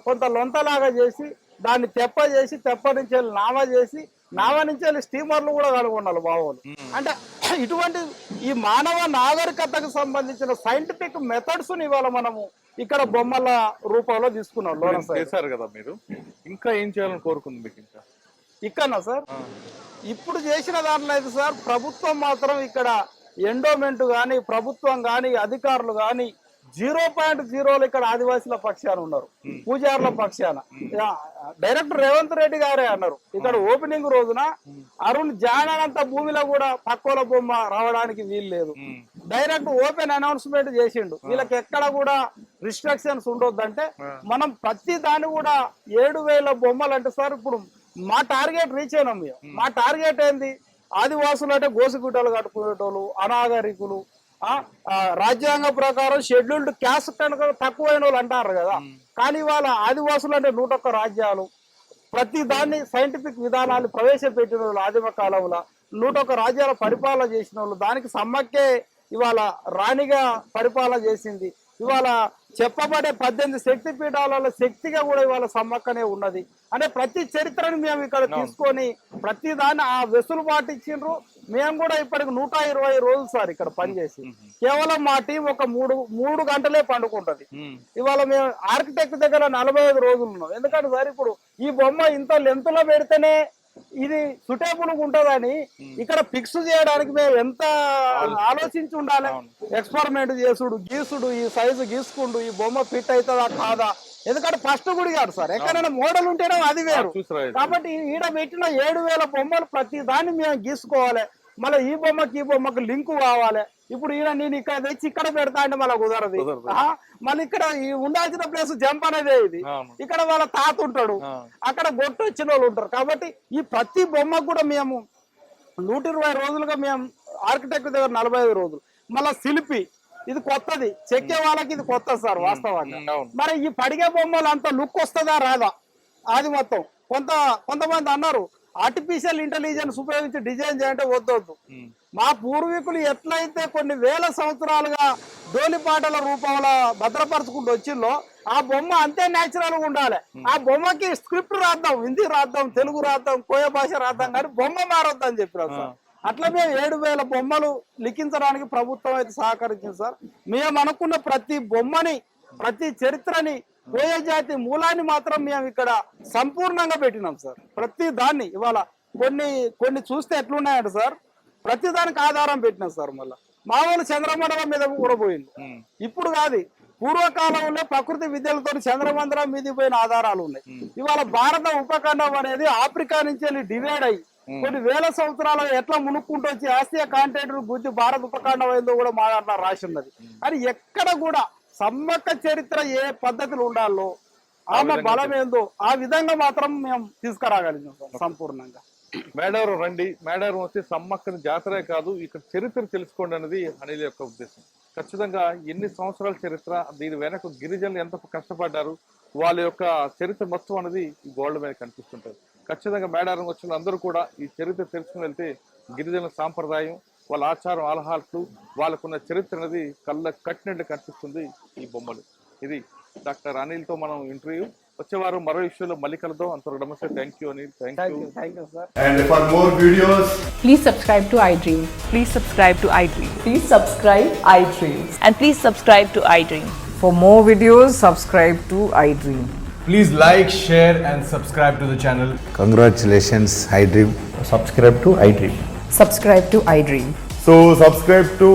కొంత లొంతలాగా చేసి దాన్ని తెప్ప చేసి తెప్ప నుంచి వెళ్ళి నావ చేసి నావ నుంచి వెళ్ళి స్టీమర్లు కూడా కనుగొన్నారు బావోలు. అంటే ఇటువంటి ఈ మానవ నాగరికతకు సంబంధించిన సైంటిఫిక్ మెథడ్స్ ఇవాళ మనము ఇక్కడ బొమ్మల రూపంలో తీసుకున్నాం. చేశారు కదా మీరు, ఇంకా ఏం చేయాలని కోరుకుంది మీకు? ఇంకా ఇక్కడ సార్ ఇప్పుడు చేసిన దాంట్లో అయితే సార్ ప్రభుత్వం మాత్రం ఇక్కడ ఎండోమెంట్ కానీ ప్రభుత్వం కానీ అధికారులు కానీ 0.0 ఇక్కడ ఆదివాసీల పక్షాన ఉన్నారు, పూజారుల పక్షాన. డైరెక్టర్ రేవంత్ రెడ్డి గారే అన్నారు ఇక్కడ ఓపెనింగ్ రోజున అరుణ్ జానంత భూమిలో కూడా పక్కోల బొమ్మ రావడానికి వీలు లేదు. డైరెక్ట్ ఓపెన్ అనౌన్స్మెంట్ చేసిండు, వీళ్ళకి ఎక్కడ కూడా రిస్ట్రిక్షన్స్ ఉండొద్దంటే మనం ప్రతి దాన్ని కూడా 7,000 బొమ్మలు అంటే సార్ ఇప్పుడు మా టార్గెట్ రీచ్ అయినాం మేము. మా టార్గెట్ ఏంది, ఆదివాసులు అంటే గోసిగుడ్డలు కట్టుకునేటోళ్ళు, అనాగరికులు, రాజ్యాంగ ప్రకారం షెడ్యూల్డ్ క్యాస్ట్ కనుక తక్కువైన వాళ్ళు అంటారు కదా. కానీ వాళ్ళ ఆదివాసులు అంటే 101 రాజ్యాలు, ప్రతి దాన్ని సైంటిఫిక్ విధానాలు ప్రవేశపెట్టిన వాళ్ళు ఆదిమ కాలంలో 101 రాజ్యాల పరిపాలన చేసిన వాళ్ళు. దానికి సమ్మక్కే ఇవాళ రాణిగా పరిపాలన చేసింది. ఇవాళ చెప్పబడే 18 శక్తి పీఠాలలో శక్తిగా కూడా ఇవాళ సమ్మక్కనే ఉన్నది. అంటే ప్రతి చరిత్రను మేము ఇక్కడ తీసుకొని ప్రతి దాన్ని ఆ వెసులుబాటు ఇచ్చిండ్రు. మేము కూడా ఇప్పటికి 120 రోజులు సార్ ఇక్కడ పనిచేసి కేవలం మా టీం ఒక 3 గంటలే పండుకుంటది. ఇవాళ మేము ఆర్కిటెక్ట్ దగ్గర 45 రోజులు ఉన్నాం. ఎందుకంటే సార్ ఇప్పుడు ఈ బొమ్మ ఇంత లెంత్ లో పెడితేనే ఇది సుటేబుల్ ఉంటదని ఇక్కడ ఫిక్స్ చేయడానికి మేము ఎంత ఆలోచించి ఉండాలి. ఎక్స్పెరిమెంట్ చేసుడు, గీసుడు, ఈ సైజు గీసుకుండు, ఈ బొమ్మ ఫిట్ అవుతుందా కాదా. ఎందుకంటే ఫస్ట్ గుడి కాదు సార్, ఎక్కడైనా మోడల్ ఉంటేనే అది వేరు. కాబట్టి ఈడ పెట్టిన 7,000 బొమ్మలు ప్రతి దాన్ని మేము గీసుకోవాలి. మళ్ళీ ఈ బొమ్మకి లింకు కావాలి. ఇప్పుడు ఈయన నేను ఇక్కడ తెచ్చి ఇక్కడ పెడతా అంటే మళ్ళీ కుదరదు. మళ్ళీ ఇక్కడ ఉండాల్సిన ప్లేస్ జంప్ అనేది ఇది. ఇక్కడ వాళ్ళ తాత ఉంటాడు, అక్కడ గొట్టు వచ్చిన వాళ్ళు ఉంటారు. కాబట్టి ఈ ప్రతి బొమ్మకు కూడా మేము 120 రోజులుగా మేము ఆర్కిటెక్ట్ దగ్గర 45 రోజులు. మళ్ళా శిల్పి ఇది కొత్తది, చెక్కే వాళ్ళకి ఇది కొత్త సార్ వాస్తవంగా. మరి ఈ పడిగే బొమ్మలు అంత లుక్ వస్తుందా రాదా అది మొత్తం. కొంతమంది అన్నారు ఆర్టిఫిషియల్ ఇంటెలిజెన్స్ ఉపయోగించి డిజైన్ చేయంటే వద్దొద్దు. మా పూర్వీకులు ఎట్లయితే కొన్ని వేల సంవత్సరాలుగా డోలిపాటల రూపంలో భద్రపరచుకుంటూ వచ్చిందో ఆ బొమ్మ అంతే న్యాచురల్ గా ఉండాలి. ఆ బొమ్మకి స్క్రిప్ట్ రాద్దాం, హిందీ రాద్దాం, తెలుగు రాద్దాం, కోయ భాష రాద్దాం, కానీ బొమ్మ మారొద్దు అని చెప్పినారు సార్. అట్లా మేము 7,000 బొమ్మలు లిఖించడానికి ప్రభుత్వం అయితే సహకరించింది సార్. మేము అనుకున్న ప్రతి బొమ్మని, ప్రతి చరిత్రని, కోయ జాతి మూలాన్ని మాత్రం మేము ఇక్కడ సంపూర్ణంగా పెట్టినాం సార్. ప్రతి దాన్ని ఇవాళ కొన్ని చూస్తే ఎట్లున్నాయంటే సార్ ప్రతి దానికి ఆధారం పెట్టినాం సార్. మళ్ళీ మా వాళ్ళు చంద్రమండలం మీద కూడా పోయింది. ఇప్పుడు కాదు, పూర్వకాలంలో ప్రకృతి విద్యలతో చంద్రమండలం మీద పోయిన ఆధారాలు ఉన్నాయి. ఇవాళ భారత ఉపఖండం అనేది ఆఫ్రికా నుంచి వెళ్ళి డివైడ్ అయ్యి కొన్ని వేల సంవత్సరాలు ఎట్లా మునుక్కుంటూ వచ్చి ఆసియా కాంటినెంట్ గురించి భారత ఉపఖండం ఏందో కూడా మా దాంట్లో రాసి ఉన్నది. అని ఎక్కడ కూడా సమ్మక్క చరిత్ర ఏ పద్ధతిలో ఉండాలో, ఆమె బలం ఏందో ఆ విధంగా మాత్రం మేము తీసుకురాగలిగాం సంపూర్ణంగా. మేడారం రండి, మేడారం వచ్చి సమ్మక్కని జాతరే కాదు ఇక్కడ చరిత్ర తెలుసుకోండి అనేది అనిల్ యొక్క ఉద్దేశం. ఖచ్చితంగా ఎన్ని సంవత్సరాల చరిత్ర, దీని వెనక గిరిజనులు ఎంత కష్టపడ్డారు, వాళ్ళ యొక్క చరిత్ర మొత్తం అనేది ఈ గోల్డ్ మీద కనిపిస్తుంటారు. ఖచ్చితంగా మేడారం వచ్చిన అందరూ కూడా ఈ చరిత్ర తెలుసుకుని వెళ్తే గిరిజనుల సాంప్రదాయం, వాళ్ళ ఆచారం, ఆలహాట్లు, వాళ్ళకున్న చరిత్ర అనేది కళ్ళ కట్టినట్టు కనిపిస్తుంది ఈ బొమ్మలు. ఇది డాక్టర్ అనిల్తో మనం ఇంటర్వ్యూ. వచ్చే వారం మరో ఇష్యూలో మళ్ళీ కలుద్దాం. అంతవరకు నమస్తే. Thank you Anil. Thank you sir. And for more videos, please subscribe to iDream. Please subscribe to iDream. Please subscribe iDream. And please subscribe to iDream. For more videos, subscribe to iDream. please like, share and subscribe to the channel. Congratulations, iDream. Subscribe to iDream. Subscribe to iDream. So subscribe to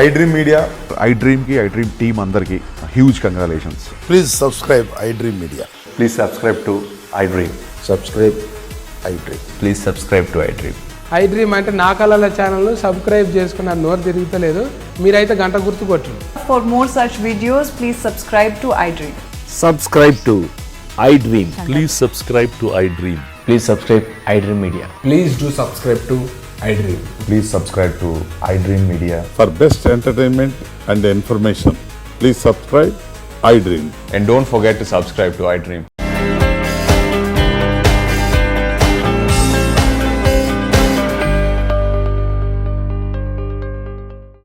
iDream Media. iDream ki iDream team andarki huge congratulations. Please subscribe iDream Media. Please subscribe to iDream. Subscribe iDream. Please subscribe to iDream. I dream అంటే నా కళల ఛానల్ను subscribe చేసుకున్న నోరు తిరుగుతలేదు, మీరైతే గంట గుర్తు కొట్టండి. For more such videos, please subscribe to iDream. Subscribe to iDream. Please subscribe to iDream. Please subscribe iDream Media. Please do subscribe to iDream. Please subscribe to iDream Media. For best entertainment and information, please subscribe iDream. And don't forget to subscribe to iDream.